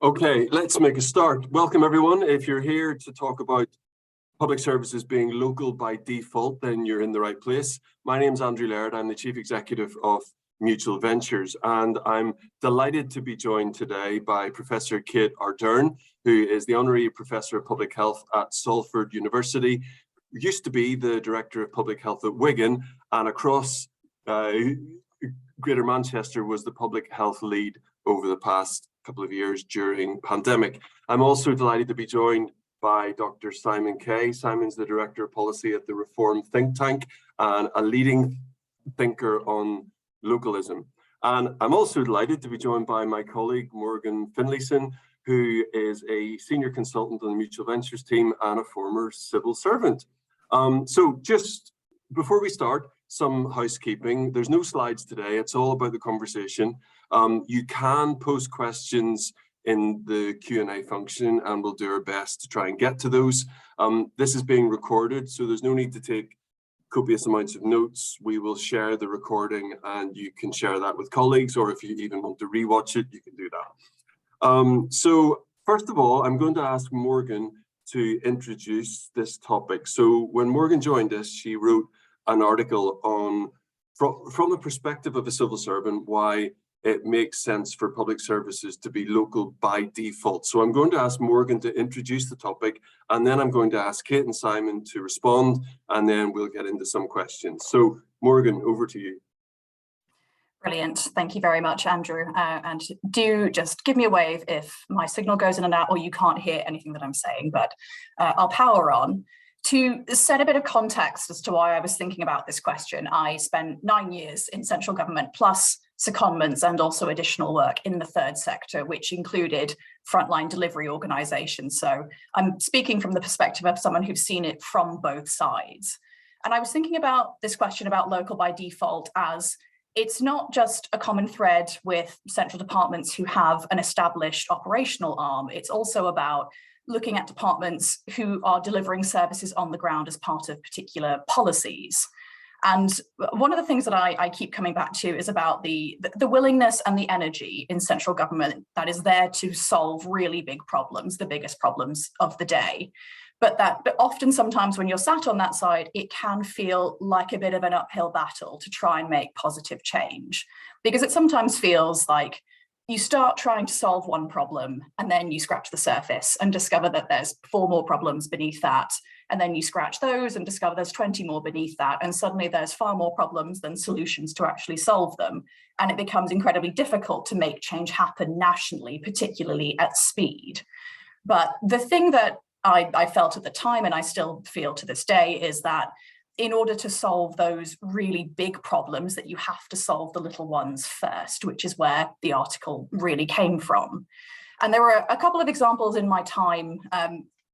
Okay, let's make a start. Welcome everyone. If you're here to talk about public services being local by default, then you're in the right place. My name's Andrew Laird. I'm the Chief Executive of Mutual Ventures, and I'm delighted to be joined today by Professor Kate Ardern, who is the Honorary Professor of Public Health at Salford University, used to be the Director of Public Health at Wigan, and across Greater Manchester was the Public Health Lead over the past couple of years during pandemic. I'm also delighted to be joined by Dr. Simon Kay. Simon's the Director of Policy at the Reform think tank and a leading thinker on localism. And I'm also delighted to be joined by my colleague, Morgan Finlayson, who is a senior consultant on the Mutual Ventures team and a former civil servant. So just before we start, some housekeeping. There's no slides today. It's all about the conversation. You can post questions in the Q&A function and we'll do our best to try and get to those. This is being recorded, so there's no need to take copious amounts of notes. We will share the recording and you can share that with colleagues, or if you even want to rewatch it, you can do that. So first of all, I'm going to ask Morgan to introduce this topic. So when Morgan joined us, she wrote an article on, from the perspective of a civil servant, why it makes sense for public services to be local by default. So I'm going to ask Morgan to introduce the topic, and then I'm going to ask Kate and Simon to respond, and then we'll get into some questions. So Morgan, over to you. Brilliant. Thank you very much, Andrew. And do just give me a wave if my signal goes in and out or you can't hear anything that I'm saying, but I'll power on. To set a bit of context as to why I was thinking about this question, I spent 9 years in central government plus secondments and also additional work in the third sector, which included frontline delivery organisations. So I'm speaking from the perspective of someone who's seen it from both sides. And I was thinking about this question about local by default as it's not just a common thread with central departments who have an established operational arm. It's also about looking at departments who are delivering services on the ground as part of particular policies. And one of the things that I keep coming back to is about the willingness and the energy in central government that is there to solve really big problems, the biggest problems of the day. But often sometimes when you're sat on that side, it can feel like a bit of an uphill battle to try and make positive change, because it sometimes feels like you start trying to solve one problem and then you scratch the surface and discover that there's 4 more problems beneath that. And then you scratch those and discover there's 20 more beneath that. And suddenly there's far more problems than solutions to actually solve them. And it becomes incredibly difficult to make change happen nationally, particularly at speed. But the thing that I felt at the time, and I still feel to this day, is that in order to solve those really big problems, that you have to solve the little ones first, which is where the article really came from. And there were a couple of examples in my time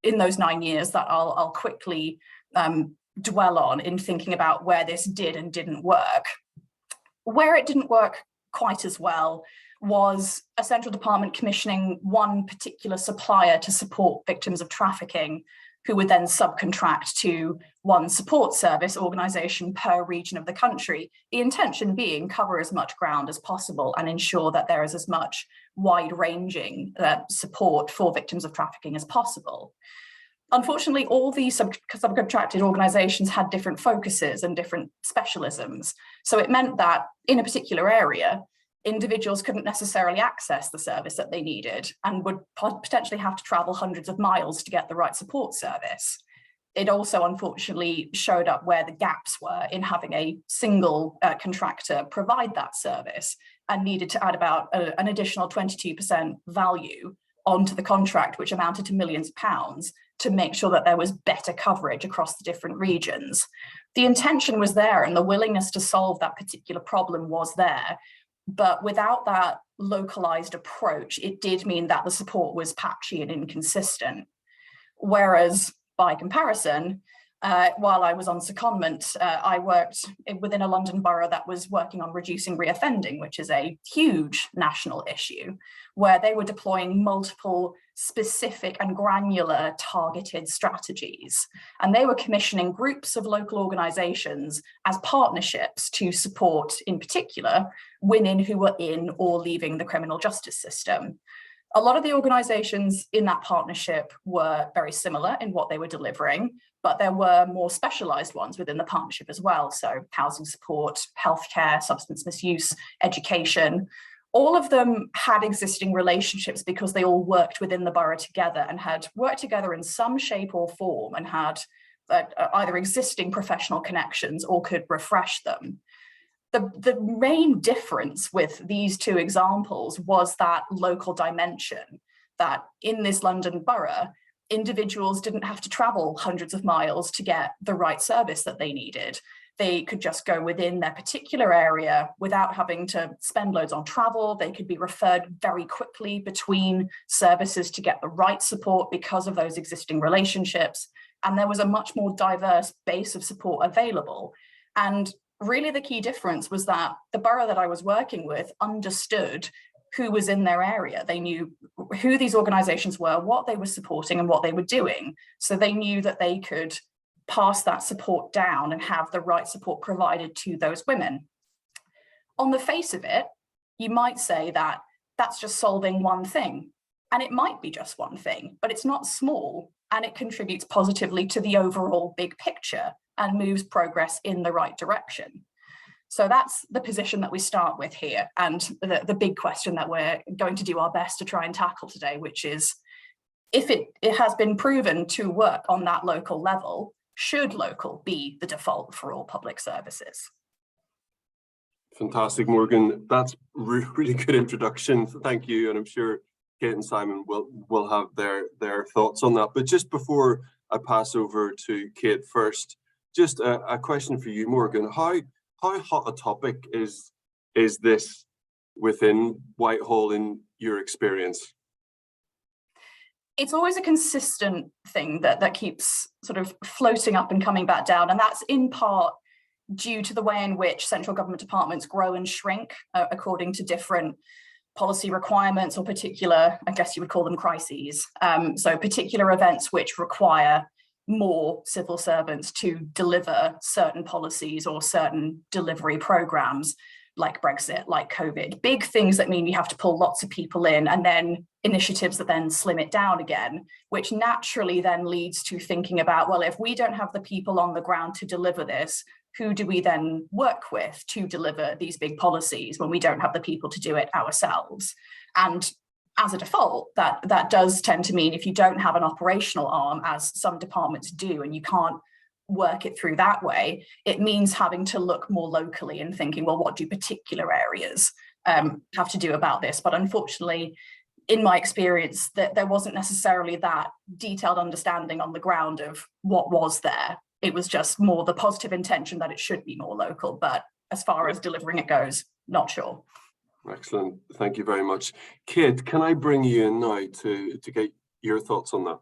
in those 9 years that I'll quickly dwell on in thinking about where this did and didn't work. Where it didn't work quite as well was a central department commissioning one particular supplier to support victims of trafficking, who would then subcontract to one support service organisation per region of the country. The intention being cover as much ground as possible and ensure that there is as much wide-ranging support for victims of trafficking as possible. Unfortunately, all these subcontracted organisations had different focuses and different specialisms. So it meant that in a particular area, individuals couldn't necessarily access the service that they needed and would potentially have to travel hundreds of miles to get the right support service. It also unfortunately showed up where the gaps were in having a single contractor provide that service and needed to add about an additional 22% value onto the contract, which amounted to millions of pounds, to make sure that there was better coverage across the different regions. The intention was there and the willingness to solve that particular problem was there. But without that localized approach, it did mean that the support was patchy and inconsistent. Whereas by comparison, while I was on secondment, I worked within a London borough that was working on reducing reoffending, which is a huge national issue, where they were deploying multiple specific and granular targeted strategies. And they were commissioning groups of local organisations as partnerships to support, in particular, women who were in or leaving the criminal justice system. A lot of the organisations in that partnership were very similar in what they were delivering, but there were more specialised ones within the partnership as well. So housing support, healthcare, substance misuse, education. All of them had existing relationships because they all worked within the borough together and had worked together in some shape or form and had either existing professional connections or could refresh them. The main difference with these two examples was that local dimension, that in this London borough, individuals didn't have to travel hundreds of miles to get the right service that they needed. They could just go within their particular area without having to spend loads on travel. They could be referred very quickly between services to get the right support because of those existing relationships. And there was a much more diverse base of support available. And really the key difference was that the borough that I was working with understood who was in their area. They knew who these organisations were, what they were supporting and what they were doing. So they knew that they could pass that support down and have the right support provided to those women. On the face of it, you might say that that's just solving one thing. And it might be just one thing, but it's not small and it contributes positively to the overall big picture and moves progress in the right direction. So that's the position that we start with here, and the big question that we're going to do our best to try and tackle today, which is, if it has been proven to work on that local level, should local be the default for all public services? Fantastic, Morgan. That's really good introduction. Thank you. And I'm sure Kate and Simon will have their thoughts on that. But just before I pass over to Kate first, just a question for you, Morgan. How hot a topic is this within Whitehall in your experience? It's always a consistent thing that keeps sort of floating up and coming back down. And that's in part due to the way in which central government departments grow and shrink according to different policy requirements or particular, I guess you would call them crises. So particular events which require more civil servants to deliver certain policies or certain delivery programs, like Brexit, like COVID, big things that mean you have to pull lots of people in, and then initiatives that then slim it down again, which naturally then leads to thinking about, well, if we don't have the people on the ground to deliver this, who do we then work with to deliver these big policies when we don't have the people to do it ourselves? And as a default, that does tend to mean if you don't have an operational arm, as some departments do, and you can't work it through that way, it means having to look more locally and thinking, well, what do particular areas have to do about this? But unfortunately, in my experience, that there wasn't necessarily that detailed understanding on the ground of what was there. It was just more the positive intention that it should be more local, but as far as delivering it goes, not sure. Excellent. Thank you very much. Kate, can I bring you in now to get your thoughts on that?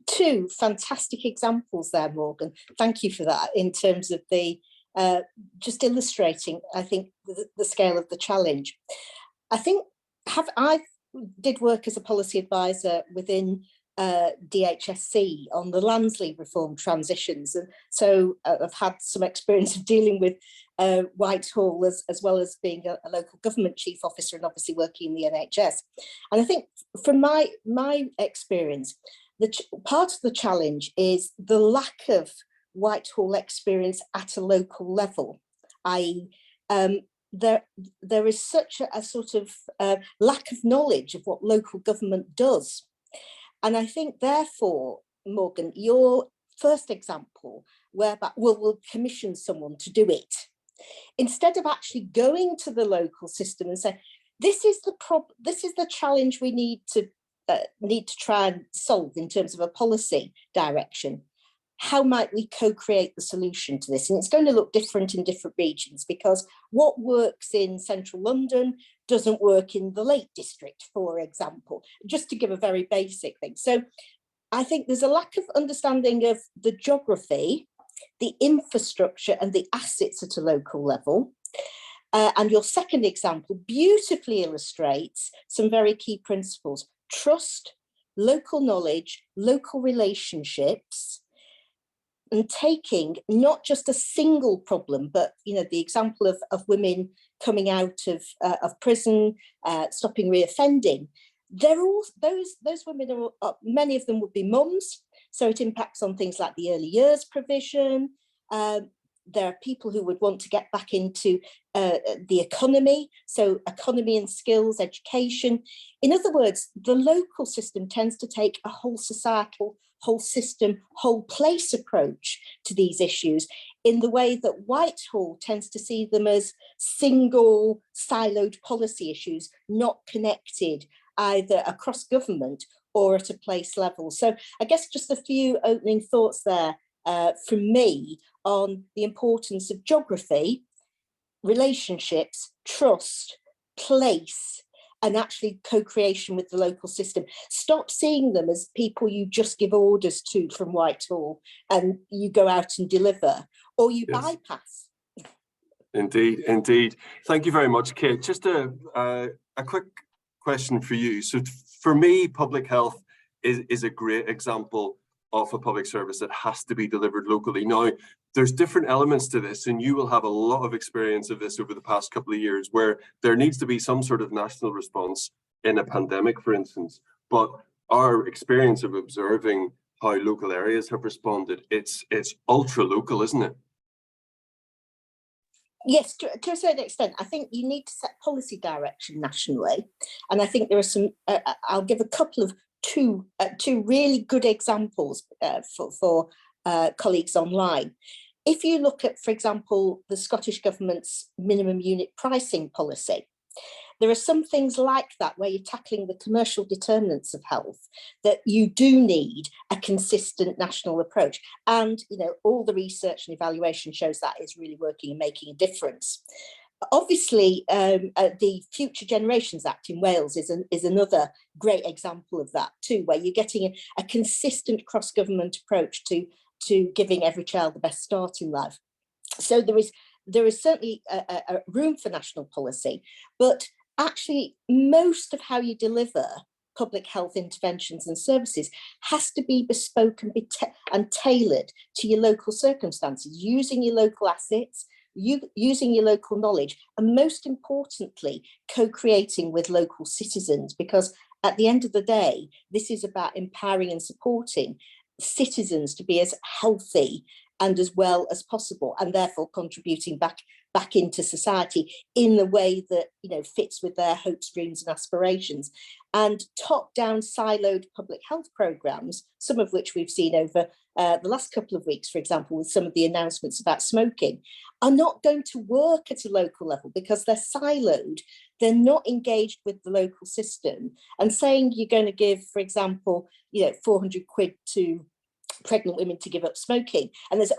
Two fantastic examples there, Morgan. Thank you for that, in terms of the just illustrating, I think, the scale of the challenge. I think I did work as a policy advisor within DHSC on the Lansley reform transitions, and so I've had some experience of dealing with Whitehall as well as being a local government chief officer and obviously working in the NHS. And I think from my experience, part of the challenge is the lack of Whitehall experience at a local level, i.e. there is such a sort of lack of knowledge of what local government does. And I think, therefore, Morgan, your first example, whereby we'll commission someone to do it, instead of actually going to the local system and say, this is the challenge we need to try and solve in terms of a policy direction. How might we co-create the solution to this? And it's going to look different in different regions, because what works in central London doesn't work in the Lake District, for example, just to give a very basic thing. So I think there's a lack of understanding of the geography, the infrastructure and the assets at a local level. And your second example beautifully illustrates some very key principles: trust, local knowledge, local relationships, and taking not just a single problem, but the example of women coming out of prison, stopping reoffending, they're all those women are many of them would be mums, so it impacts on things like the early years provision. There are people who would want to get back into the economy, so economy and skills, education. In other words, the local system tends to take a whole societal, whole system, whole place approach to these issues, in the way that Whitehall tends to see them as single, siloed policy issues, not connected either across government or at a place level. So I guess just a few opening thoughts there from me on the importance of geography, relationships, trust, place, and actually co-creation with the local system. Stop seeing them as people you just give orders to from Whitehall and you go out and deliver, or you bypass. Indeed, indeed. Thank you very much, Kate. Just a quick question for you. So for me, public health is a great example of a public service that has to be delivered locally. Now, there's different elements to this, and you will have a lot of experience of this over the past couple of years, where there needs to be some sort of national response in a pandemic, for instance. But our experience of observing how local areas have responded, it's ultra local, isn't it? Yes, to a certain extent. I think you need to set policy direction nationally, and I think there are some. I'll give a couple of two really good examples for colleagues online. If you look at, for example, the Scottish Government's minimum unit pricing policy, there are some things like that where you're tackling the commercial determinants of health that you do need a consistent national approach. And, you know, all the research and evaluation shows that is really working and making a difference. Obviously, the Future Generations Act in Wales is another great example of that too, where you're getting a consistent cross-government approach to giving every child the best start in life. So there is certainly a room for national policy, but actually most of how you deliver public health interventions and services has to be bespoke and tailored to your local circumstances, using your local assets, using your local knowledge, and most importantly, co-creating with local citizens, because at the end of the day, this is about empowering and supporting citizens to be as healthy and as well as possible, and therefore contributing back into society in the way that, you know, fits with their hopes, dreams and aspirations. And top-down siloed public health programmes, some of which we've seen over the last couple of weeks, for example, with some of the announcements about smoking, are not going to work at a local level because they're siloed. They're not engaged with the local system. And saying you're going to give, for example, you know, 400 quid to pregnant women to give up smoking, and there's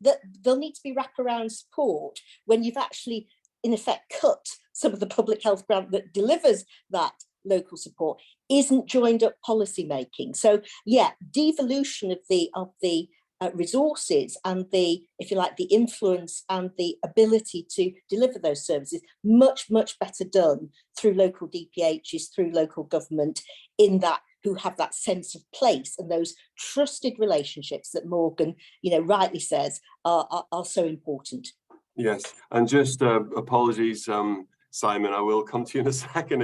there'll need to be wraparound support when you've actually in effect cut some of the public health grant that delivers that local support, isn't joined up policy making. So yeah, devolution of the resources and the, if you like, the influence and the ability to deliver those services much better done through local DPHs, through local government, in that who have that sense of place and those trusted relationships that Morgan, you know, rightly says are so important. Yes, and just apologies, Simon, I will come to you in a second.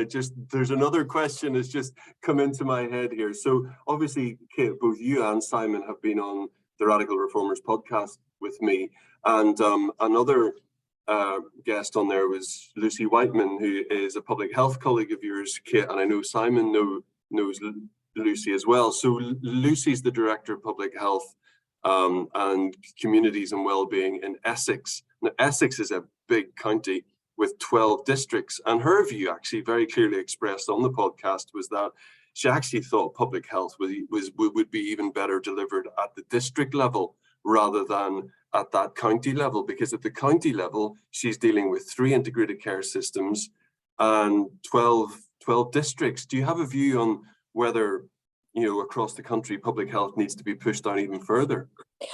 There's another question that's just come into my head here. So obviously, Kate, both you and Simon have been on the Radical Reformers podcast with me, and another guest on there was Lucy Whiteman, who is a public health colleague of yours, Kate, and I know Simon knows Lucy as well. So Lucy's the Director of Public Health and Communities and Wellbeing in Essex. Now, Essex is a big county with 12 districts, and her view, actually very clearly expressed on the podcast, was that she actually thought public health would be even better delivered at the district level rather than at that county level, because at the county level she's dealing with 3 integrated care systems and 12 districts. Do you have a view on whether, you know, across the country public health needs to be pushed down even further?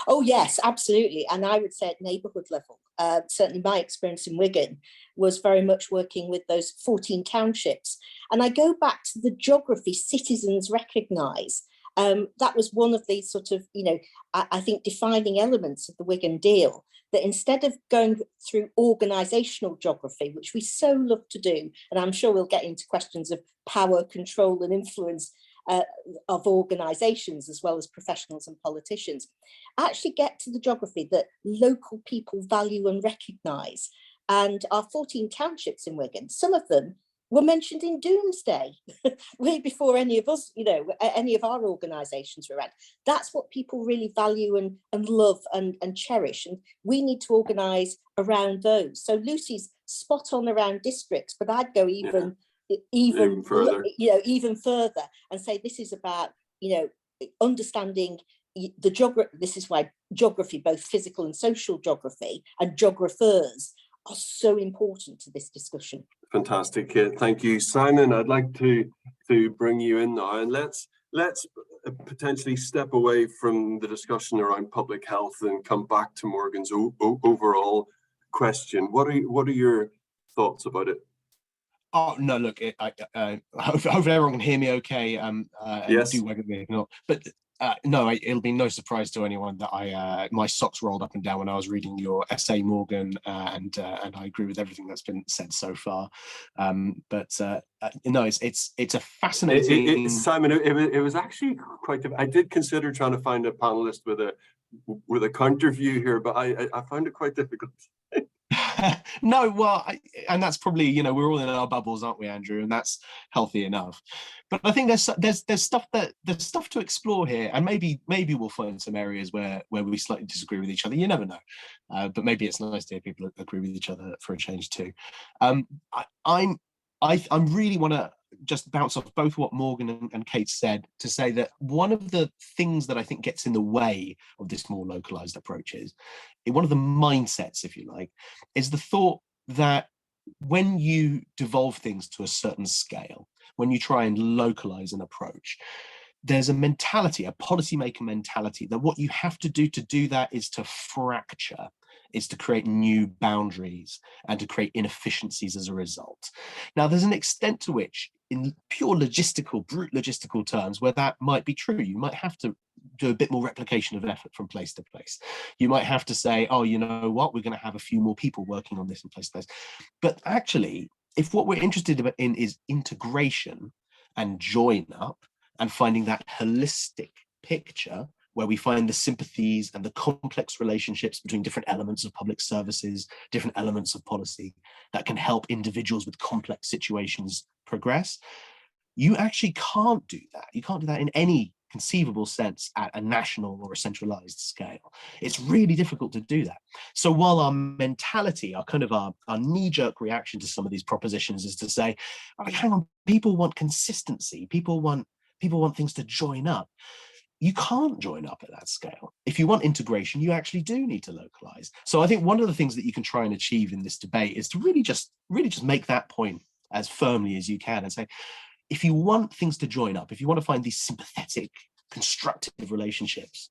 Oh yes, absolutely. And I would say at neighbourhood level, certainly my experience in Wigan was very much working with those 14 townships. And I go back to the geography citizens recognise. That was one of the sort of, you know, I think defining elements of the Wigan deal, that instead of going through organisational geography, which we so love to do, and I'm sure we'll get into questions of power, control and influence of organisations as well as professionals and politicians, actually get to the geography that local people value and recognise. And our 14 townships in Wigan, some of them were mentioned in Doomsday, way before any of us, any of our organisations were around. That's what people really value and love and cherish. And we need to organise around those. So Lucy's spot on around districts, but I'd go even further, even further and say this is about, understanding the geography. This is why geography, both physical and social geography, and geographers are so important to this discussion. Fantastic, thank you, Simon. I'd like to bring you in now, and let's potentially step away from the discussion around public health and come back to Morgan's overall question. What are your thoughts about it? Oh no! Look, hopefully everyone can hear me okay. Yes. Do whether they not, but no, it'll be no surprise to anyone that my socks rolled up and down when I was reading your essay, Morgan, and I agree with everything that's been said so far. But no, it's a fascinating. Simon, it was actually quite. I did consider trying to find a panelist with a counter view here, but I found it quite difficult. No, well, and that's probably, we're all in our bubbles, aren't we, Andrew? And that's healthy enough. But I think there's stuff to explore here, and maybe we'll find some areas where we slightly disagree with each other. You never know, but maybe it's nice to hear people agree with each other for a change too. I really want to just bounce off both what Morgan and Kate said to say that one of the things that I think gets in the way of this more localized approach is one of the mindsets, if you like, is the thought that when you devolve things to a certain scale, when you try and localize an approach, there's a mentality, a policymaker mentality, that what you have to do that is to fracture, is to create new boundaries and to create inefficiencies as a result. Now, there's an extent to which, in pure brute logistical terms, where that might be true. You might have to do a bit more replication of effort from place to place. You might have to say, oh, you know what, we're going to have a few more people working on this in place to place. But actually, if what we're interested in is integration and join up and finding that holistic picture, where we find the sympathies and the complex relationships between different elements of public services, different elements of policy that can help individuals with complex situations progress, you actually can't do that. You can't do that in any conceivable sense at a national or a centralized scale. It's really difficult to do that. So while our mentality, our knee-jerk reaction to some of these propositions is to say, oh, hang on, people want consistency, people want things to join up. You can't join up at that scale. If you want integration, you actually do need to localize. So I think one of the things that you can try and achieve in this debate is to really just make that point as firmly as you can and say, if you want things to join up, if you want to find these sympathetic, constructive relationships,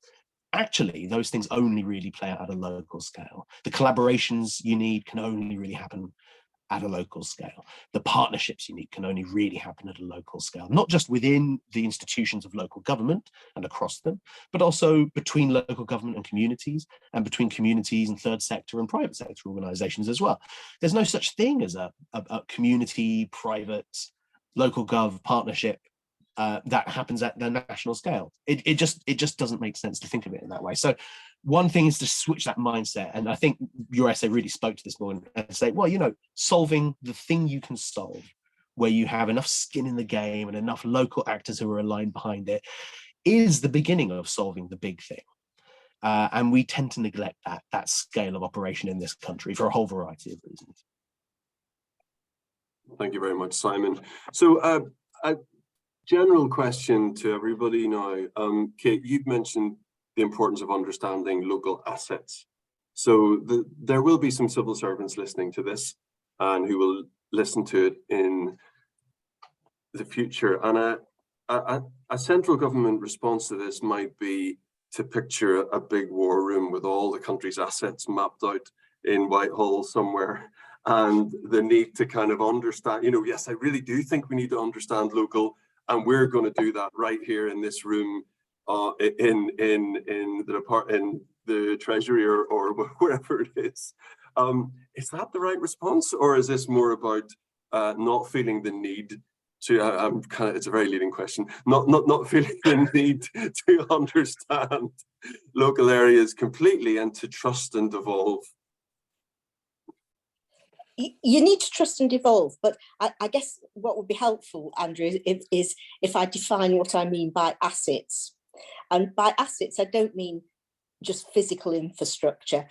actually those things only really play out at a local scale. The collaborations you need can only really happen at a local scale. The partnerships you need can only really happen at a local scale, not just within the institutions of local government and across them, but also between local government and communities, and between communities and third sector and private sector organizations as well. There's no such thing as a community, private, local gov partnership that happens at the national scale. It just doesn't make sense to think of it in that way. So one thing is to switch that mindset, and I think your essay really spoke to this morning, and say, well, solving the thing you can solve, where you have enough skin in the game and enough local actors who are aligned behind it, is the beginning of solving the big thing. And we tend to neglect that scale of operation in this country for a whole variety of reasons. Thank you very much, Simon. So a general question to everybody now. Kate, you've mentioned the importance of understanding local assets. So there will be some civil servants listening to this and who will listen to it in the future. And a central government response to this might be to picture a big war room with all the country's assets mapped out in Whitehall somewhere, and the need to kind of understand, yes, I really do think we need to understand local, and we're going to do that right here in this room, in the Treasury or wherever it is. Is that the right response, or is this more about not feeling the need to? It's a very leading question. Not feeling the need to understand local areas completely and to trust and devolve. You need to trust and devolve, but I guess what would be helpful, Andrew, is if I define what I mean by assets. And by assets, I don't mean just physical infrastructure.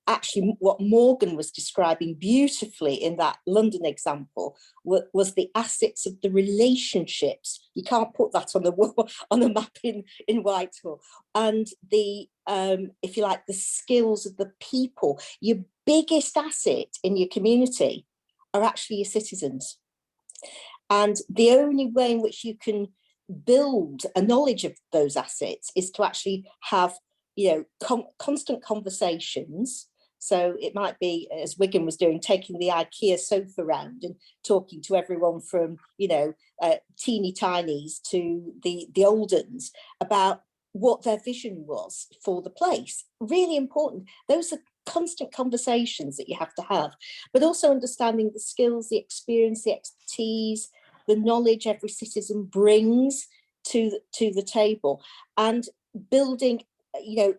Actually, what Morgan was describing beautifully in that London example was the assets of the relationships. You can't put that on the wall, on a map in Whitehall. And the, if you like, the skills of the people. Your biggest asset in your community are actually your citizens. And the only way in which you can build a knowledge of those assets is to actually have, constant conversations. So it might be, as Wigan was doing, taking the IKEA sofa around and talking to everyone from, teeny tinies to the old uns about what their vision was for the place. Really important. Those are constant conversations that you have to have, but also understanding the skills, the experience, the expertise, the knowledge every citizen brings to the table, and building,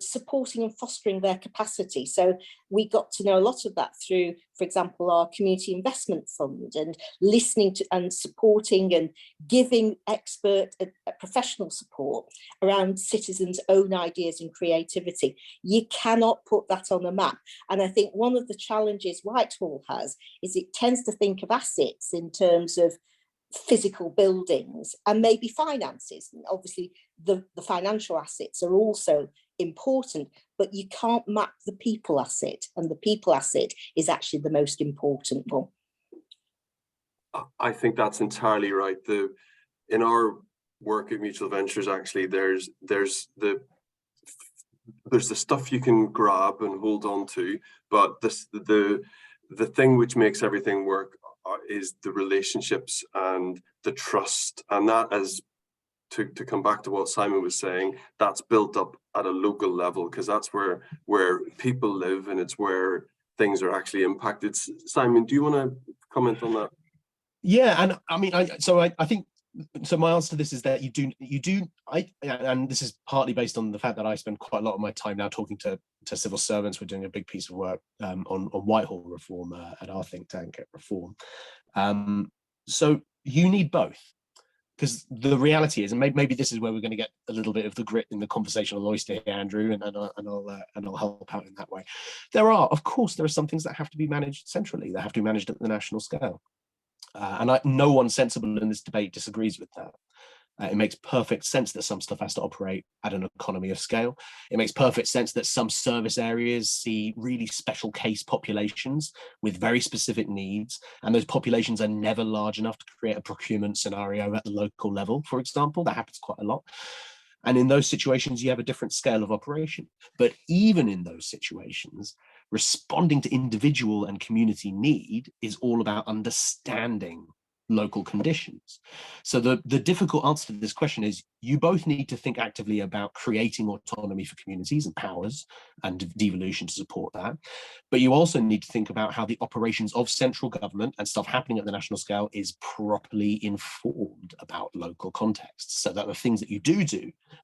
supporting and fostering their capacity. So we got to know a lot of that through, for example, our community investment fund, and listening to and supporting and giving expert professional support around citizens' own ideas and creativity. You cannot put that on a map. And I think one of the challenges Whitehall has is it tends to think of assets in terms of physical buildings and maybe finances. And obviously the financial assets are also important, but you can't map the people asset, and the people asset is actually the most important one. I think that's entirely right. In our work at Mutual Ventures, actually, there's the stuff you can grab and hold on to, but the thing which makes everything work is the relationships and the trust, and that, as to come back to what Simon was saying, that's built up at a local level, because that's where people live and it's where things are actually impacted. Simon, do you want to comment on that? Yeah, and I mean, I think so. My answer to this is that you do. And this is partly based on the fact that I spend quite a lot of my time now talking to civil servants. We're doing a big piece of work on Whitehall reform at our think tank at Reform. So you need both, because the reality is, and maybe this is where we're going to get a little bit of the grit in the conversational oyster here, Andrew, and I'll help out in that way. There are some things that have to be managed centrally, that have to be managed at the national scale. And no one sensible in this debate disagrees with that. It makes perfect sense that some stuff has to operate at an economy of scale. It makes perfect sense that some service areas see really special case populations with very specific needs, and those populations are never large enough to create a procurement scenario at the local level, for example. That happens quite a lot. And in those situations, you have a different scale of operation. But even in those situations, responding to individual and community need is all about understanding local conditions. So the difficult answer to this question is, you both need to think actively about creating autonomy for communities and powers and devolution to support that. But you also need to think about how the operations of central government and stuff happening at the national scale is properly informed about local contexts, so that the things that you do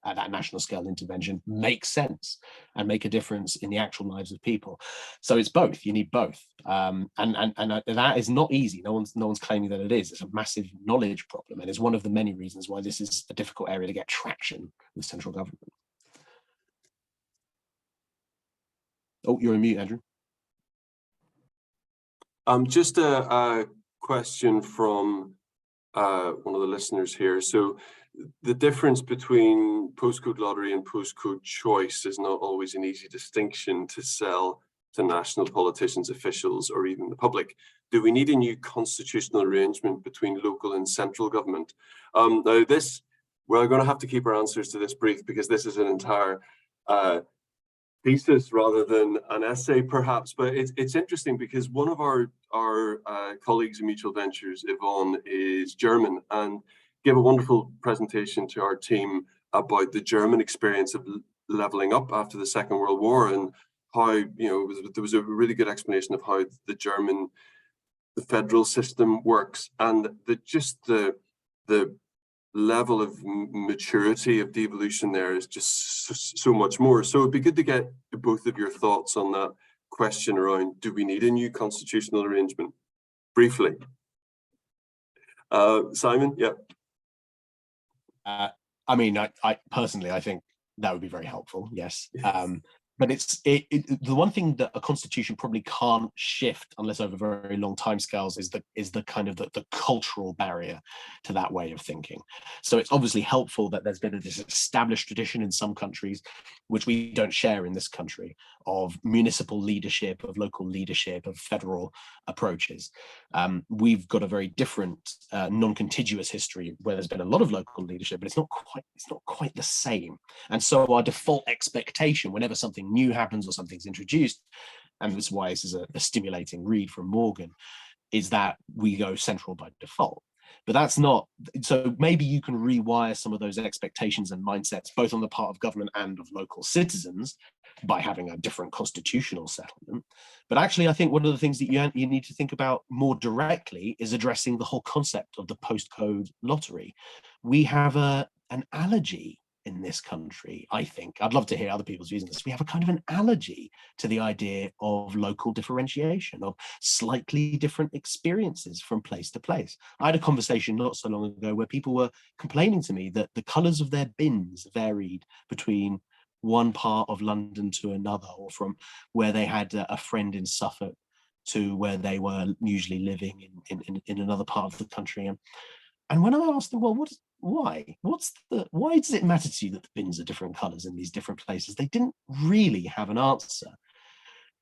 at that national scale intervention make sense and make a difference in the actual lives of people. So it's both. You need both, and that is not easy. No one's claiming that it is. It's a massive knowledge problem, and it's one of the many reasons why this is a difficult area to get traction with central government. Oh, you're on mute, Andrew. Just a question from one of the listeners here. So the difference between postcode lottery and postcode choice is not always an easy distinction to sell to national politicians, officials, or even the public. Do we need a new constitutional arrangement between local and central government? Now this, we're going to have to keep our answers to this brief, because this is an entire thesis rather than an essay perhaps, but it's interesting because one of our colleagues in Mutual Ventures, Yvonne, is German, and gave a wonderful presentation to our team about the German experience of levelling up after the Second World War, and how, you know, there was a really good explanation of how the federal system works, and the level of maturity of devolution there is just so much more. So it'd be good to get both of your thoughts on that question around, do we need a new constitutional arrangement? Briefly. Simon, yeah. I mean, I personally, I think that would be very helpful, yes. But the one thing that a constitution probably can't shift unless over very long timescales is the kind of the cultural barrier to that way of thinking. So it's obviously helpful that there's been this established tradition in some countries, which we don't share in this country, of municipal leadership, of local leadership, of federal approaches. We've got a very different non-contiguous history where there's been a lot of local leadership, but it's not quite the same. And so our default expectation whenever something new happens or something's introduced, and this is why this is a stimulating read from Morgan, is that we go central by default. But that's not, so maybe you can rewire some of those expectations and mindsets, both on the part of government and of local citizens, by having a different constitutional settlement. But actually, I think one of the things that you need to think about more directly is addressing the whole concept of the postcode lottery. We have an allergy in this country, I think. I'd love to hear other people's views on this. We have a kind of an allergy to the idea of local differentiation, of slightly different experiences from place to place. I had a conversation not so long ago where people were complaining to me that the colours of their bins varied between one part of London to another, or from where they had a friend in Suffolk to where they were usually living in another part of the country. And when I asked them, well, why does it matter to you that the bins are different colours in these different places? They didn't really have an answer.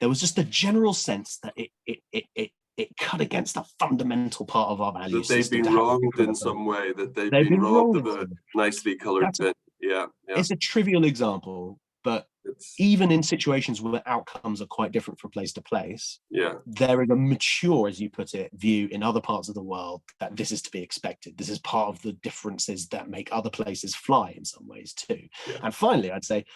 There was just a general sense that it cut against a fundamental part of our value system. That they've been wronged in some way, that they've been robbed of a nicely coloured bin. Yeah. It's a trivial example, but even in situations where outcomes are quite different from place to place, there is a mature, as you put it, view in other parts of the world that this is to be expected. This is part of the differences that make other places fly in some ways too. And finally, I'd say,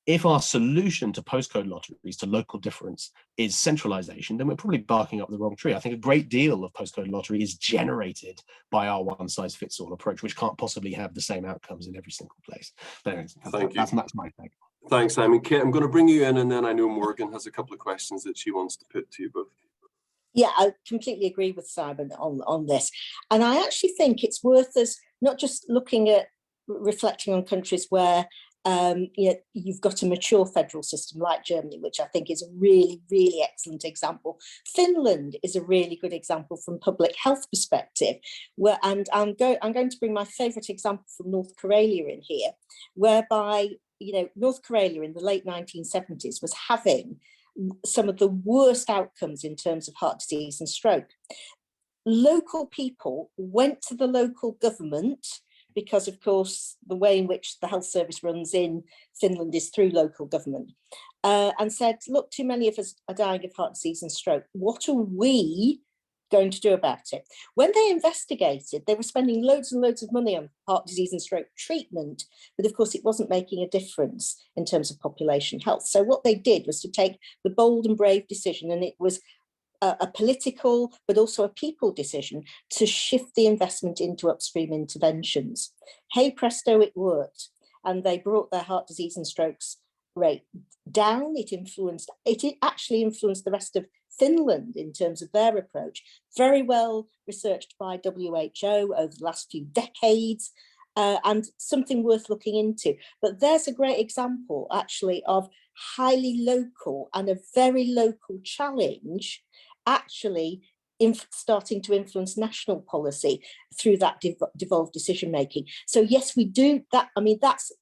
if our solution to postcode lotteries, to local difference, is centralization, then we're probably barking up the wrong tree. I think a great deal of postcode lottery is generated by our one-size-fits-all approach, which can't possibly have the same outcomes in every single place. But anyways, that's my take. Thanks, Simon. Kate, I'm going to bring you in, and then I know Morgan has a couple of questions that she wants to put to you both. Yeah, I completely agree with Simon on this. And I actually think it's worth us not just looking at reflecting on countries where you've got a mature federal system like Germany, which I think is a really, really excellent example. Finland is a really good example from public health perspective, and I'm going to bring my favourite example from North Karelia in here, whereby North Karelia in the late 1970s was having some of the worst outcomes in terms of heart disease and stroke. Local people went to the local government, because of course the way in which the health service runs in Finland is through local government, and said, look, too many of us are dying of heart disease and stroke. What are we going to do about it? When they investigated, they were spending loads and loads of money on heart disease and stroke treatment, but of course it wasn't making a difference in terms of population health. So what they did was to take the bold and brave decision, and it was a political but also a people decision, to shift the investment into upstream interventions. Hey presto, it worked, and they brought their heart disease and strokes rate down. It actually influenced the rest of Finland in terms of their approach, very well researched by WHO over the last few decades, and something worth looking into. But there's a great example actually of highly local and a very local challenge actually starting to influence national policy through that devolved decision making. So yes, we do that. I mean, that's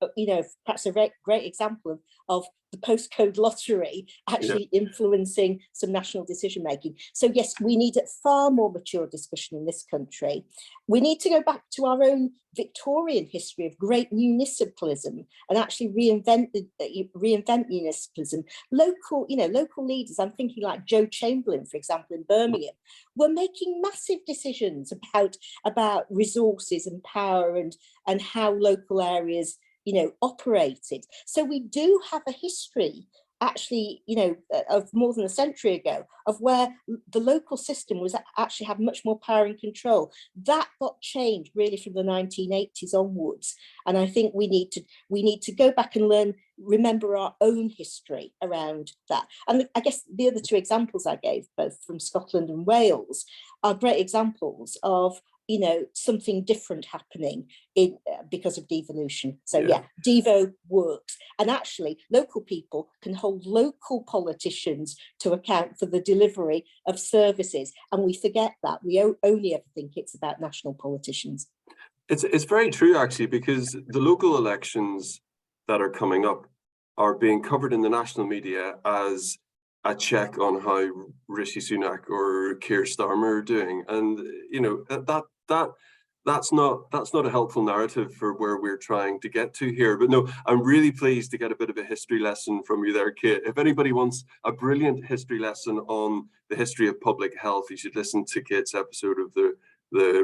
perhaps a great example of the postcode lottery actually influencing some national decision making. So yes, we need a far more mature discussion in this country. We need to go back to our own Victorian history of great municipalism and actually reinvent municipalism. Local leaders, I'm thinking like Joe Chamberlain, for example, in Birmingham, were making massive decisions about resources and power and how local areas operated. So we do have a history, actually, of more than a century ago, of where the local system was actually had much more power and control. That got changed really from the 1980s onwards, and I think we need to go back and remember our own history around that. And I guess the other two examples I gave, both from Scotland and Wales, are great examples of something different happening because of devolution. So yeah, Devo works, and actually local people can hold local politicians to account for the delivery of services, and we forget that. We only ever think it's about national politicians. It's very true, actually, because the local elections that are coming up are being covered in the national media as a check on how Rishi Sunak or Keir Starmer are doing, and that's not a helpful narrative for where we're trying to get to here. But no, I'm really pleased to get a bit of a history lesson from you there, Kate. If anybody wants a brilliant history lesson on the history of public health, you should listen to Kate's episode of the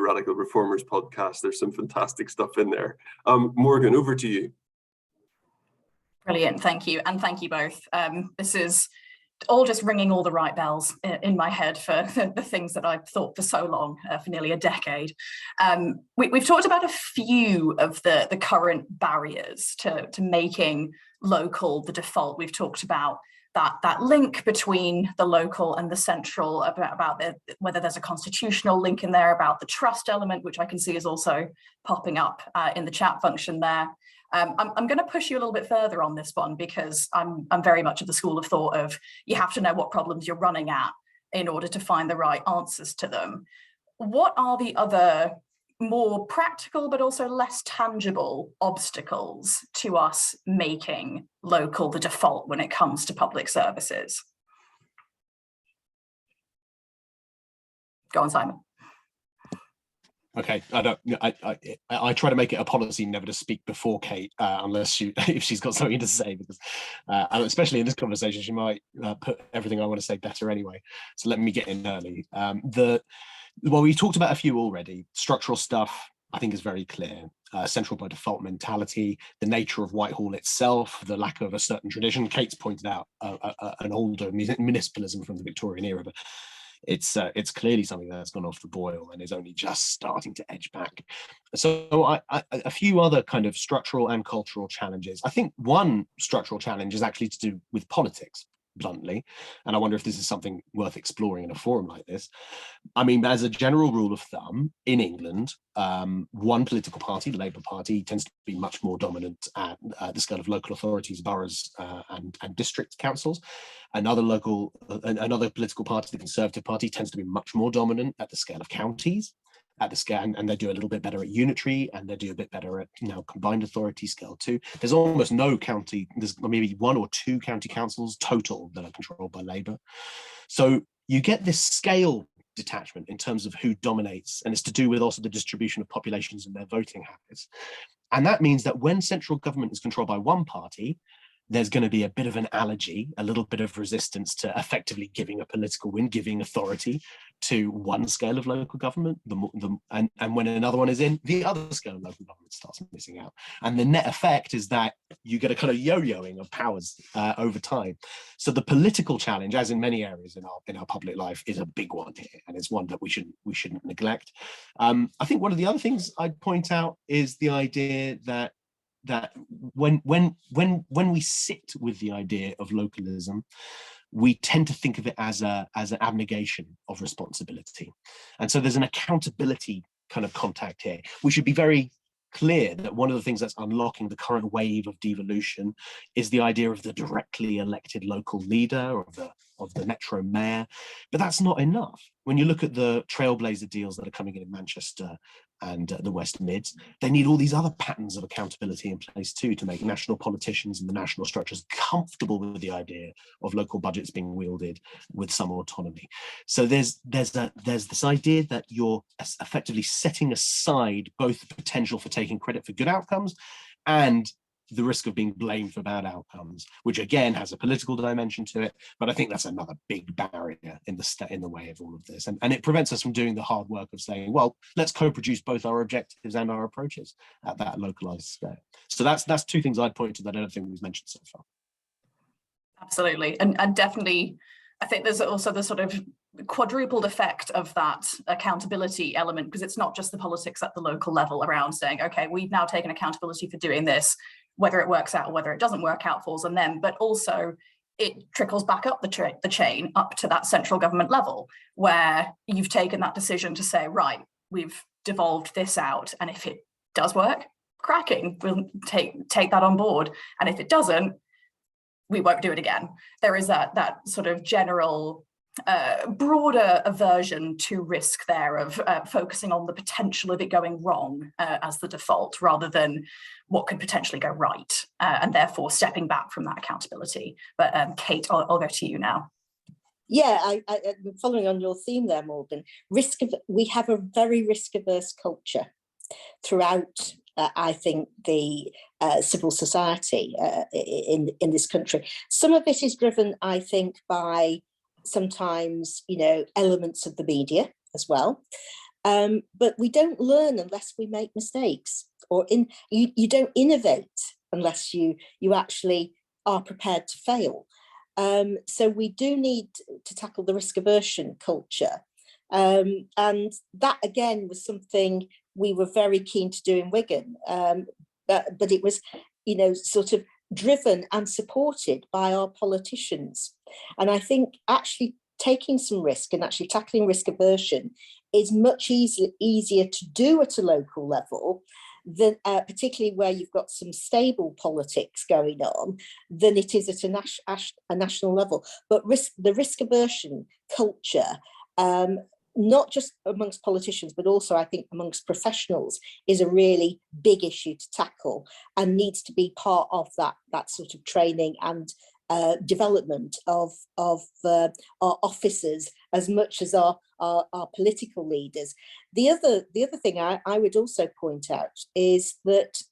Radical Reformers podcast. There's some fantastic stuff in there. Morgan, over to you. Brilliant, thank you, and thank you both. This is all just ringing all the right bells in my head for the things that I've thought for so long, for nearly a decade. We've talked about a few of the current barriers to making local the default. We've talked about that link between the local and the central, about whether there's a constitutional link in there, about the trust element, which I can see is also popping up in the chat function there. I'm going to push you a little bit further on this one, because I'm very much of the school of thought of you have to know what problems you're running at in order to find the right answers to them. What are the other more practical but also less tangible obstacles to us making local the default when it comes to public services? Go on, Simon. Okay, I try to make it a policy never to speak before Kate, unless if she's got something to say, because especially in this conversation, she might put everything I want to say better anyway. So let me get in early. Well, we talked about a few already. Structural stuff, I think, is very clear. Central by default mentality, the nature of Whitehall itself, the lack of a certain tradition. Kate's pointed out an older municipalism from the Victorian era, but it's clearly something that's gone off the boil and is only just starting to edge back. So a few other kind of structural and cultural challenges. I think one structural challenge is actually to do with politics, bluntly, and I wonder if this is something worth exploring in a forum like this. I mean, as a general rule of thumb, in England, one political party, the Labour Party, tends to be much more dominant at the scale of local authorities, boroughs, and district councils. Another political party, the Conservative Party, tends to be much more dominant at the scale of counties, at the scale, and they do a little bit better at unitary, and they do a bit better at combined authority scale too. There's almost no county, there's maybe one or two county councils total that are controlled by Labour. So you get this scale detachment in terms of who dominates, and it's to do with also the distribution of populations and their voting habits. And that means that when central government is controlled by one party, there's going to be a bit of an allergy, a little bit of resistance to effectively giving a political win, giving authority to one scale of local government, and when another one is in, the other scale of local government starts missing out. And the net effect is that you get a kind of yo-yoing of powers over time. So the political challenge, as in many areas in our public life, is a big one here, and it's one that we shouldn't neglect. I think one of the other things I'd point out is the idea that when we sit with the idea of localism, we tend to think of it as an abnegation of responsibility. And so there's an accountability kind of contact here. We should be very clear that one of the things that's unlocking the current wave of devolution is the idea of the directly elected local leader, or of the metro mayor. But that's not enough. When you look at the trailblazer deals that are coming in Manchester and the West Mids, they need all these other patterns of accountability in place too, to make national politicians and the national structures comfortable with the idea of local budgets being wielded with some autonomy. So there's this idea that you're effectively setting aside both the potential for taking credit for good outcomes and the risk of being blamed for bad outcomes, which again has a political dimension to it. But I think that's another big barrier in the way of all of this, and it prevents us from doing the hard work of saying, well, let's co-produce both our objectives and our approaches at that localized scale. So that's two things I'd point to that I don't think we've mentioned so far. Absolutely, and definitely, I think there's also the sort of quadrupled effect of that accountability element, because it's not just the politics at the local level around saying, okay, we've now taken accountability for doing this, whether it works out or whether it doesn't work out falls on them, but also it trickles back up the chain up to that central government level, where you've taken that decision to say, right, we've devolved this out, and if it does work, cracking, we'll take that on board, and if it doesn't, we won't do it again. There is that sort of general broader aversion to risk there of focusing on the potential of it going wrong as the default, rather than what could potentially go right, and therefore stepping back from that accountability. But Kate, I'll go to you now. Yeah, I following on your theme there, Morgan, we have a very risk-averse culture throughout, I think, the civil society in this country. Some of it is driven, I think, by sometimes, elements of the media as well. But we don't learn unless we make mistakes, or you don't innovate unless you actually are prepared to fail. So we do need to tackle the risk aversion culture. And that, again, was something we were very keen to do in Wigan. But it was, sort of driven and supported by our politicians. And I think actually taking some risk and actually tackling risk aversion is much easier to do at a local level, than particularly where you've got some stable politics going on, than it is at a national level. But the risk aversion culture, not just amongst politicians, but also I think amongst professionals, is a really big issue to tackle, and needs to be part of that sort of training and development of our officers as much as our political leaders. The other thing I would also point out is that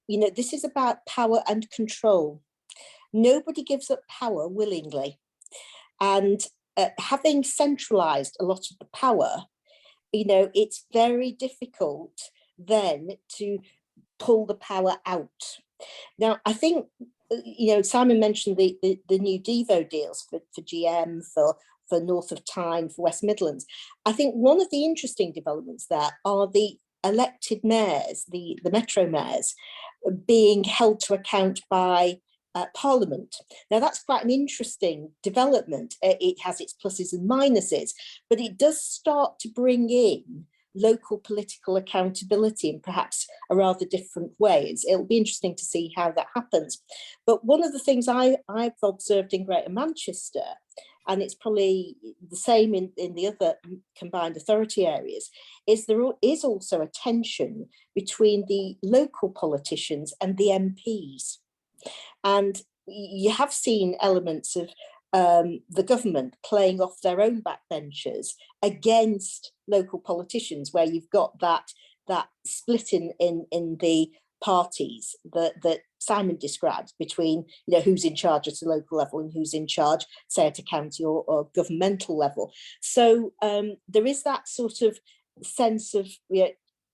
this is about power and control. Nobody gives up power willingly, and having centralised a lot of the power, it's very difficult then to pull the power out. Now, I think, Simon mentioned the new Devo deals for GM, for North of Tyne, for West Midlands. I think one of the interesting developments there are the elected mayors, the metro mayors, being held to account by Parliament. Now, that's quite an interesting development. It has its pluses and minuses, but it does start to bring in local political accountability in perhaps a rather different ways. It'll be interesting to see how that happens. But one of the things I've observed in Greater Manchester, and it's probably the same in the other combined authority areas, is there is also a tension between the local politicians and the MPs. And you have seen elements of the government playing off their own backbenchers against local politicians, where you've got that split in the parties that Simon described between who's in charge at a local level and who's in charge, say, at a county or governmental level. So there is that sort of sense of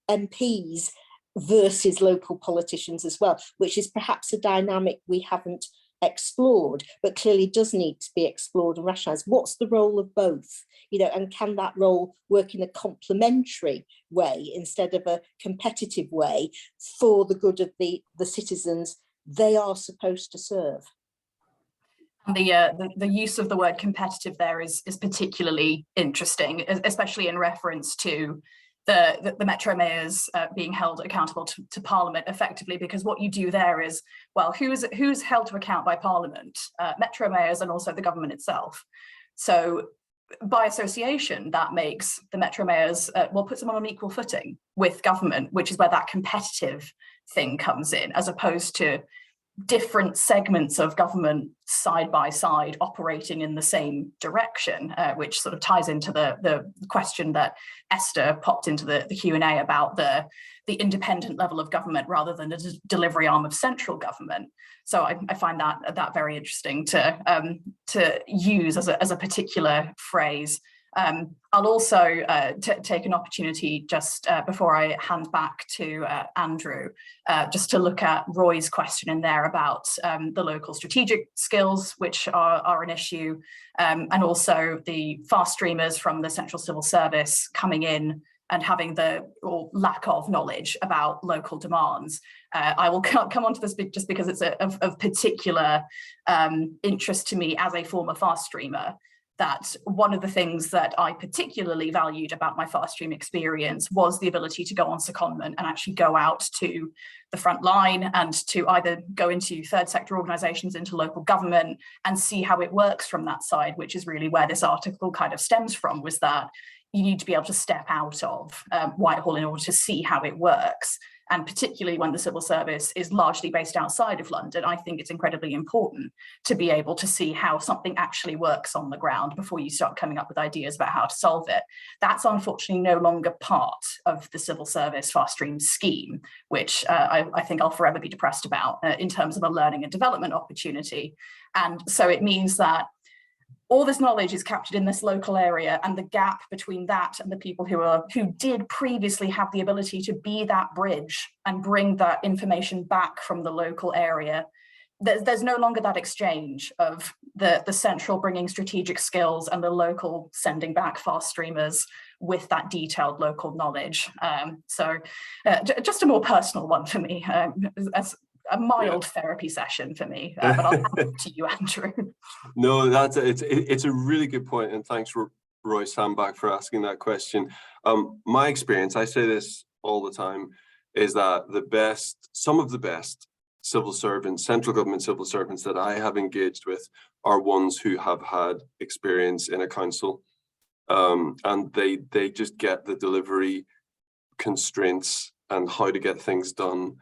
MPs versus local politicians as well, which is perhaps a dynamic we haven't explored, but clearly does need to be explored and rationalised. What's the role of both? And can that role work in a complementary way instead of a competitive way for the good of the citizens they are supposed to serve? And the use of the word competitive there is particularly interesting, especially in reference to the metro mayors being held accountable to Parliament effectively, because what you do there is, well, who's held to account by Parliament? Metro mayors and also the government itself. So by association, that makes the metro mayors, puts them on an equal footing with government, which is where that competitive thing comes in, as opposed to different segments of government side by side operating in the same direction, which sort of ties into the question that Esther popped into the Q&A about the independent level of government rather than a delivery arm of central government. So I find that very interesting to use as a particular phrase. I'll also take an opportunity just before I hand back to Andrew, just to look at Roy's question in there about the local strategic skills, which are an issue, and also the fast streamers from the Central Civil Service coming in and having or lack of knowledge about local demands. I will come on to this just because it's of particular interest to me as a former fast streamer, that one of the things that I particularly valued about my fast stream experience was the ability to go on secondment and actually go out to the front line and to either go into third sector organizations, into local government, and see how it works from that side, which is really where this article kind of stems from, was that you need to be able to step out of Whitehall in order to see how it works. And particularly when the civil service is largely based outside of London, I think it's incredibly important to be able to see how something actually works on the ground before you start coming up with ideas about how to solve it. That's unfortunately no longer part of the civil service fast stream scheme, which I think I'll forever be depressed about in terms of a learning and development opportunity. And so it means that all this knowledge is captured in this local area, and the gap between that and the people who did previously have the ability to be that bridge and bring that information back from the local area, there's no longer that exchange of the central bringing strategic skills and the local sending back fast streamers with that detailed local knowledge. So just a more personal one for me, as a mild therapy session for me, but I'll hand it to you, Andrew. No, it's a really good point, and thanks, Roy Sandbach, for asking that question. My experience, I say this all the time, is that some of the best civil servants, central government civil servants that I have engaged with are ones who have had experience in a council, and they just get the delivery constraints and how to get things done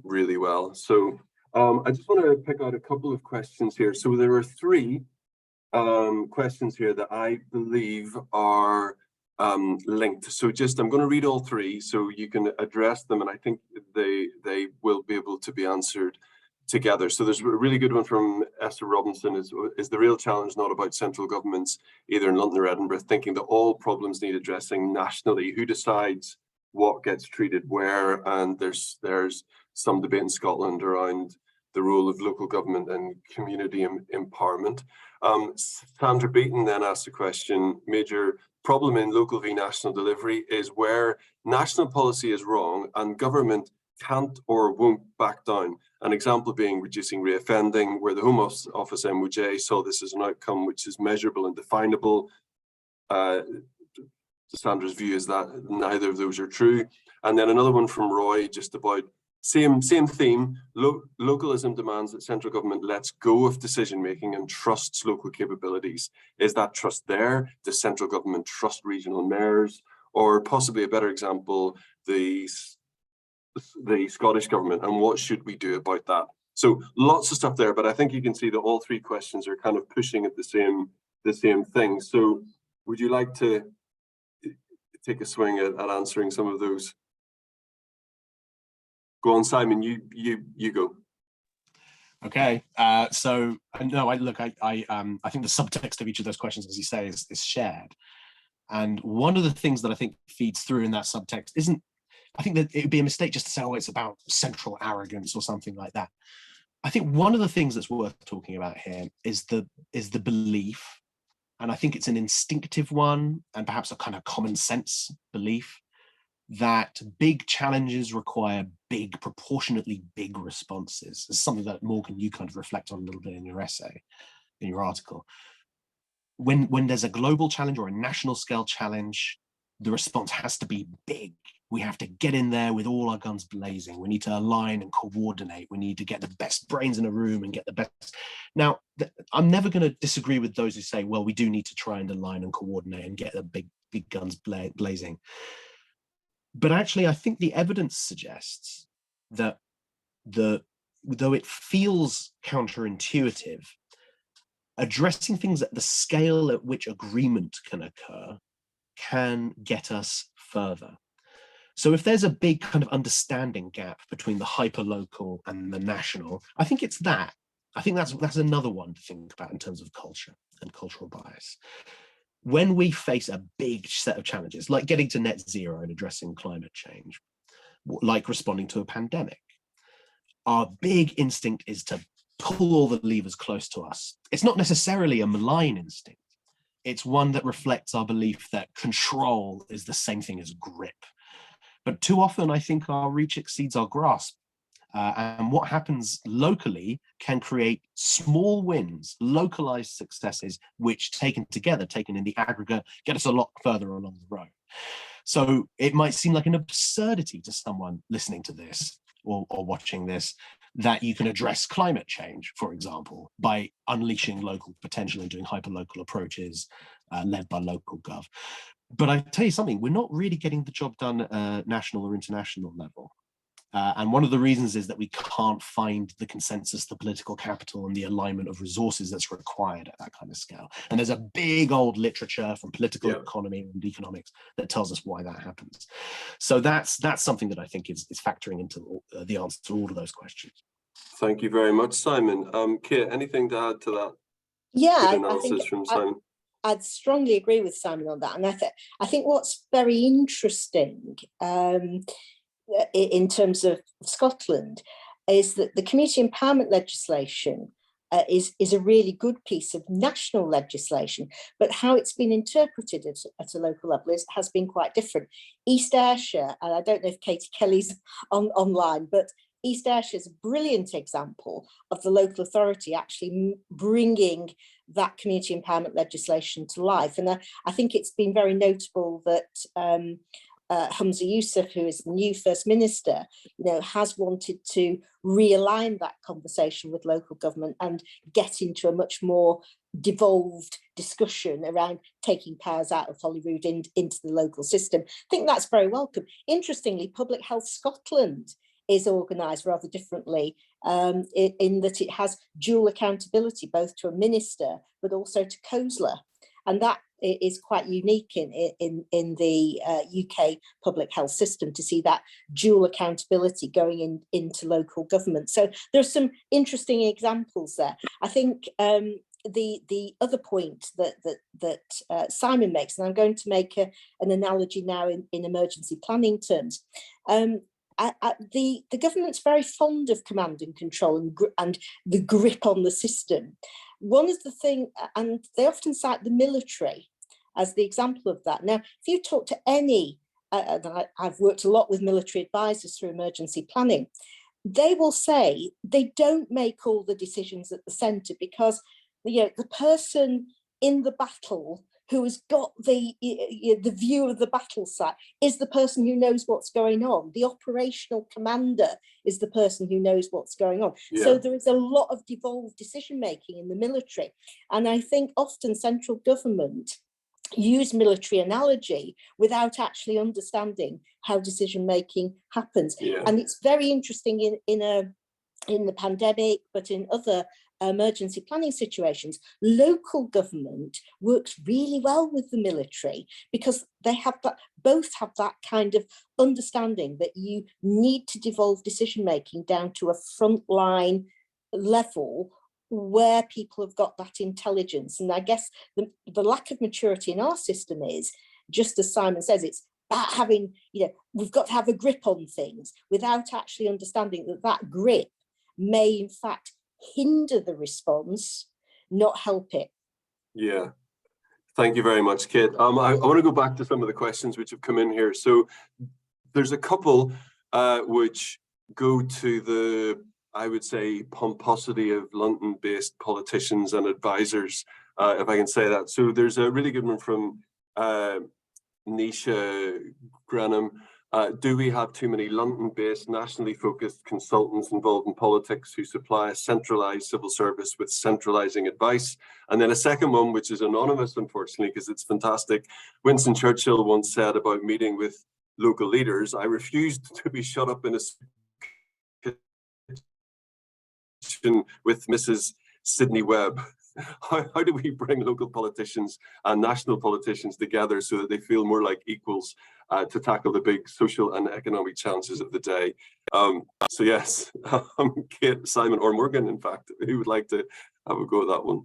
really well. So I just want to pick out a couple of questions here. So there are three questions here that I believe are linked. So I'm going to read all three so you can address them, and I think they will be able to be answered together. So there's a really good one from Esther Robinson. Is the real challenge not about central governments, either in London or Edinburgh, thinking that all problems need addressing nationally? Who decides what gets treated where? And there's some debate in Scotland around the role of local government and community empowerment. Sandra Beaton then asked a question: major problem in local v national delivery is where national policy is wrong and government can't or won't back down. An example being reducing reoffending, where the Home Office MOJ saw this as an outcome which is measurable and definable. Sandra's view is that neither of those are true. And then another one from Roy, just about same theme. Localism demands that central government lets go of decision making and trusts local capabilities. Is that trust there? Does central government trust regional mayors? Or possibly a better example, the Scottish government, and what should we do about that? So lots of stuff there, but I think you can see that all three questions are kind of pushing at the same thing. So would you like to take a swing at answering some of those? Go on, Simon, you go. Okay, so no, I think the subtext of each of those questions, as you say, is shared. And one of the things that I think feeds through in that subtext isn't, I think that it would be a mistake just to say, oh, it's about central arrogance or something like that. I think one of the things that's worth talking about here is the belief, and I think it's an instinctive one and perhaps a kind of common sense belief, that big challenges require proportionately big responses. It's something that, Morgan, you kind of reflect on a little bit in your essay, in your article. When there's a global challenge or a national scale challenge, the response has to be big. We have to get in there with all our guns blazing. We need to align and coordinate. We need to get the best brains in a room and get the best. Now, I'm never going to disagree with those who say, well, we do need to try and align and coordinate and get the big guns blazing. But actually, I think the evidence suggests that though it feels counterintuitive, addressing things at the scale at which agreement can occur can get us further. So if there's a big kind of understanding gap between the hyperlocal and the national, I think it's that. I think that's another one to think about in terms of culture and cultural bias. When we face a big set of challenges, like getting to net zero and addressing climate change, like responding to a pandemic, our big instinct is to pull all the levers close to us. It's not necessarily a malign instinct. It's one that reflects our belief that control is the same thing as grip. But too often, I think our reach exceeds our grasp. And what happens locally can create small wins, localized successes, which taken together, taken in the aggregate, get us a lot further along the road. So it might seem like an absurdity to someone listening to this or watching this, that you can address climate change, for example, by unleashing local potential and doing hyperlocal approaches led by local gov. But I tell you something, we're not really getting the job done at national or international level. And one of the reasons is that we can't find the consensus, the political capital, and the alignment of resources that's required at that kind of scale. And there's a big old literature from political economy and economics that tells us why that happens. So that's something that I think is factoring into the answer to all of those questions. Thank you very much, Simon. Kate, anything to add to that? Yeah, Good analysis from Simon. I'd strongly agree with Simon on that. And I think what's very interesting in terms of Scotland is that the community empowerment legislation is a really good piece of national legislation, but how it's been interpreted at a local level has been quite different. East Ayrshire, and I don't know if Katie Kelly's online, but East Ayrshire is a brilliant example of the local authority actually bringing that community empowerment legislation to life. And I think it's been very notable that Humza Yousaf, who is the new First Minister, has wanted to realign that conversation with local government and get into a much more devolved discussion around taking powers out of Holyrood into the local system. I think that's very welcome. Interestingly, Public Health Scotland is organised rather differently in that it has dual accountability, both to a minister but also to COSLA, and that is quite unique in the UK public health system, to see that dual accountability going into local government. So there's some interesting examples there. I think the other point that Simon makes, and I'm going to make an analogy now in emergency planning terms. The government's very fond of command and control and the grip on the system. One of the things, and they often cite the military as the example of that. Now, if you talk to any, I've worked a lot with military advisors through emergency planning, they will say they don't make all the decisions at the centre because the person in the battle who has got the view of the battle site is the person who knows what's going on. The operational commander is the person who knows what's going on. Yeah. So there is a lot of devolved decision making in the military. And I think often central government use military analogy without actually understanding how decision making happens. Yeah. And it's very interesting in the pandemic, but in other emergency planning situations, local government works really well with the military because they have that, both have that kind of understanding that you need to devolve decision making down to a frontline level where people have got that intelligence. And I guess the lack of maturity in our system is, just as Simon says, it's about having, we've got to have a grip on things without actually understanding that grip may in fact hinder the response, not help it. Yeah, thank you very much, Kate. I want to go back to some of the questions which have come in here. So there's a couple which go to the, I would say, pomposity of London-based politicians and advisors, if I can say that. So there's a really good one from Nisha Granham. Do we have too many London-based, nationally focused consultants involved in politics who supply a centralised civil service with centralising advice? And then a second one, which is anonymous, unfortunately, because it's fantastic. Winston Churchill once said about meeting with local leaders, "I refused to be shut up in a with Mrs. Sydney Webb. How do we bring local politicians and national politicians together so that they feel more like equals to tackle the big social and economic challenges of the day? So yes, Kate, Simon, or Morgan, in fact, who would like to have a go at that one?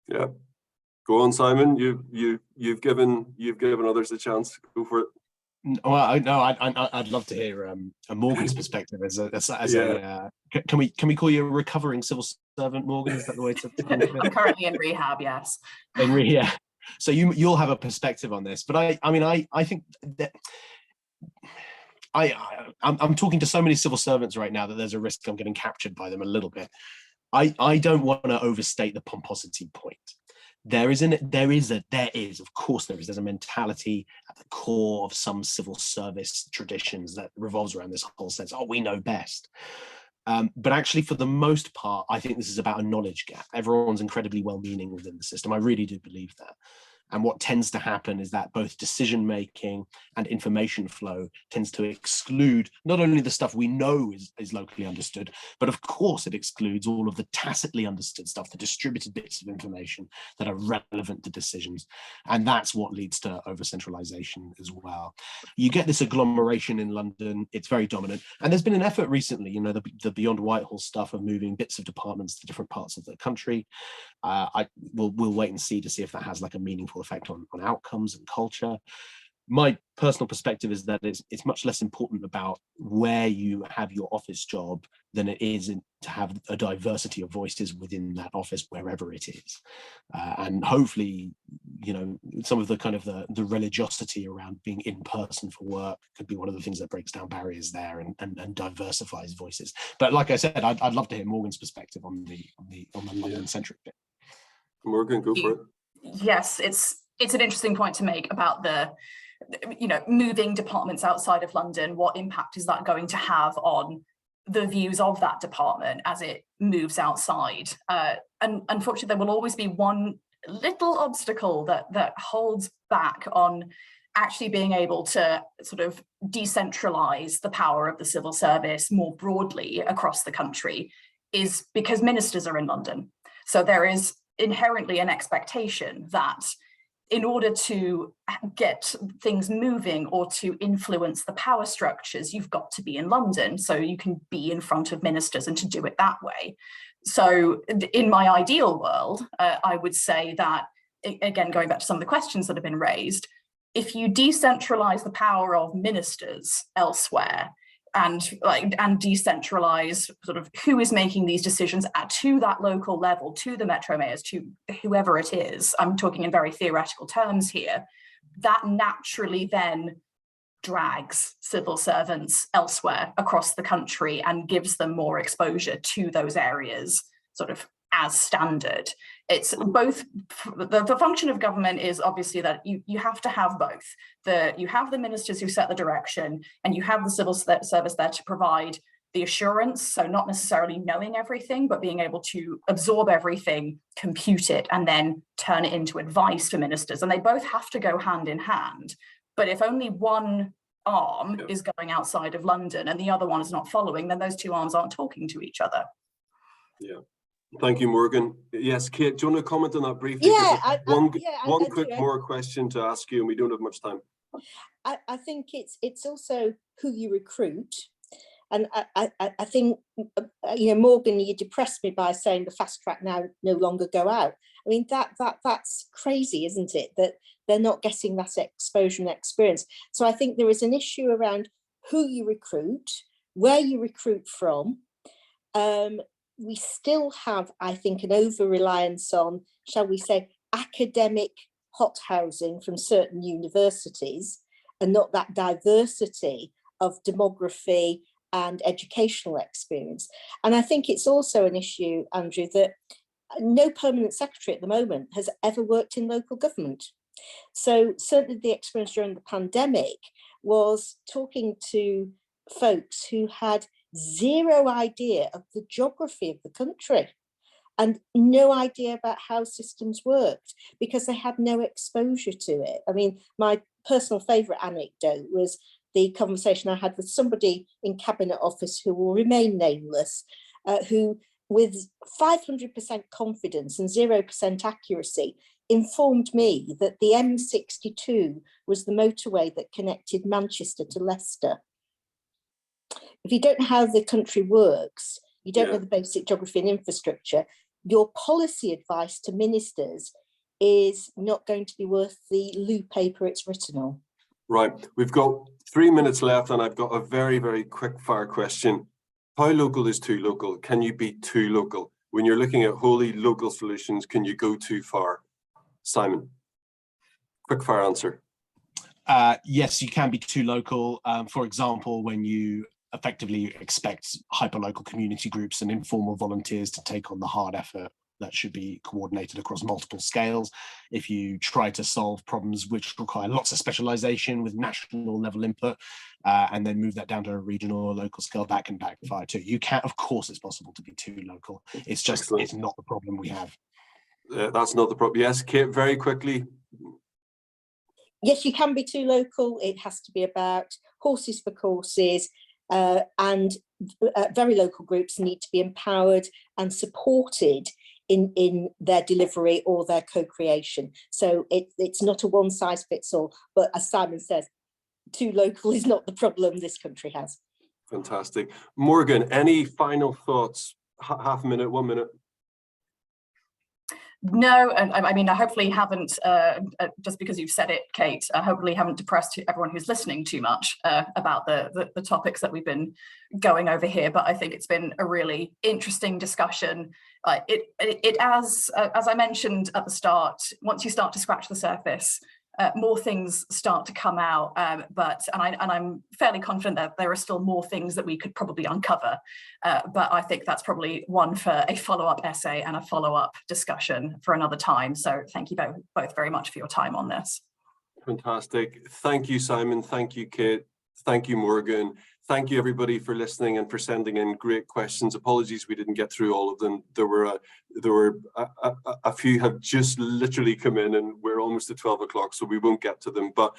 Yeah, go on, Simon. You've given others a chance. Go for it. Well, I'd love to hear a Morgan's perspective can we call you a recovering civil servant, Morgan? Is that the way to call it? I'm currently in rehab, yes. Yeah. So you'll have a perspective on this, but I think that I'm talking to so many civil servants right now that there's a risk I'm getting captured by them a little bit. I don't want to overstate the pomposity point. There's a mentality at the core of some civil service traditions that revolves around this whole sense, oh, we know best. But actually, for the most part, I think this is about a knowledge gap. Everyone's incredibly well-meaning within the system. I really do believe that. And what tends to happen is that both decision-making and information flow tends to exclude not only the stuff we know is locally understood, but of course it excludes all of the tacitly understood stuff, the distributed bits of information that are relevant to decisions. And that's what leads to over-centralization as well. You get this agglomeration in London, it's very dominant. And there's been an effort recently, you know, the Beyond Whitehall stuff of moving bits of departments to different parts of the country. We'll wait and see to see if that has like a meaningful effect on outcomes and culture. My personal perspective is that it's much less important about where you have your office job than it is to have a diversity of voices within that office wherever it is. And hopefully, you know, some of the kind of the religiosity around being in person for work could be one of the things that breaks down barriers there and diversifies voices. But like I said, I'd love to hear Morgan's perspective on the London-centric bit. Morgan, go for it. Yes, it's an interesting point to make about the, you know, moving departments outside of London. What impact is that going to have on the views of that department as it moves outside? And unfortunately, there will always be one little obstacle that holds back on actually being able to sort of decentralize the power of the civil service more broadly across the country, is because ministers are in London. So there is inherently an expectation that in order to get things moving or to influence the power structures, you've got to be in London so you can be in front of ministers and to do it that way. So in my ideal world, I would say that, again, going back to some of the questions that have been raised, if you decentralize the power of ministers elsewhere, and decentralize sort of who is making these decisions to that local level, to the metro mayors, to whoever it is, I'm talking in very theoretical terms here, that naturally then drags civil servants elsewhere across the country and gives them more exposure to those areas sort of as standard. It's both, the function of government is obviously that you have to have both. You have the ministers who set the direction, and you have the civil service there to provide the assurance, so not necessarily knowing everything, but being able to absorb everything, compute it, and then turn it into advice for ministers. And they both have to go hand in hand. But if only one arm is going outside of London and the other one is not following, then those two arms aren't talking to each other. Yeah. Thank you, Morgan. Yes, Kate, do you want to comment on that briefly? Yeah, one quick more question to ask you, and we don't have much time. I think it's also who you recruit. And I think, you know, Morgan, you depressed me by saying the fast track now no longer go out. I mean, that's crazy, isn't it? That they're not getting that exposure and experience. So I think there is an issue around who you recruit, where you recruit from. We still have, I think, an over-reliance on, shall we say, academic hothousing from certain universities, and not that diversity of demography and educational experience. And I think it's also an issue, Andrew, that no permanent secretary at the moment has ever worked in local government. So certainly the experience during the pandemic was talking to folks who had zero idea of the geography of the country and no idea about how systems worked because they had no exposure to it. I mean, my personal favourite anecdote was the conversation I had with somebody in Cabinet Office who will remain nameless, who with 500% confidence and 0% accuracy informed me that the M62 was the motorway that connected Manchester to Leicester. If you don't know how the country works, you don't know the basic geography and infrastructure, your policy advice to ministers is not going to be worth the loo paper it's written on. Right, we've got 3 minutes left and I've got a very, very quick fire question. How local is too local? Can you be too local? When you're looking at wholly local solutions, can you go too far? Simon, quick fire answer. Yes, you can be too local. For example, when you effectively expect hyperlocal community groups and informal volunteers to take on the hard effort that should be coordinated across multiple scales. If you try to solve problems which require lots of specialization with national level input, and then move that down to a regional or local scale, that can backfire too. You can, of course, it's possible to be too local. It's just, it's not the problem we have. That's not the problem. Yes, Kate, very quickly. Yes, you can be too local. It has to be about horses for courses, and very local groups need to be empowered and supported in their delivery or their co-creation. So it's not a one size fits all, but as Simon says, too local is not the problem this country has. Fantastic. Morgan, any final thoughts? Half a minute, 1 minute. No, and I mean, I hopefully haven't, just because you've said it, Kate, I hopefully haven't depressed everyone who's listening too much about the topics that we've been going over here, but I think it's been a really interesting discussion. As I mentioned at the start, once you start to scratch the surface, more things start to come out, and I'm fairly confident that there are still more things that we could probably uncover, but I think that's probably one for a follow-up essay and a follow-up discussion for another time. So thank you both very much for your time on this. Fantastic. Thank you, Simon. Thank you, Kate. Thank you, Morgan. Thank you, everybody, for listening and for sending in great questions. Apologies we didn't get through all of them. There were a few have just literally come in, and we're almost at 12 o'clock, so we won't get to them. But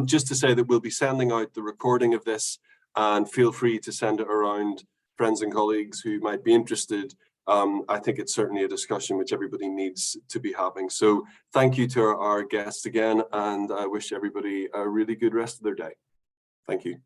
just to say that we'll be sending out the recording of this, and feel free to send it around friends and colleagues who might be interested. I think it's certainly a discussion which everybody needs to be having. So thank you to our guests again, and I wish everybody a really good rest of their day. Thank you.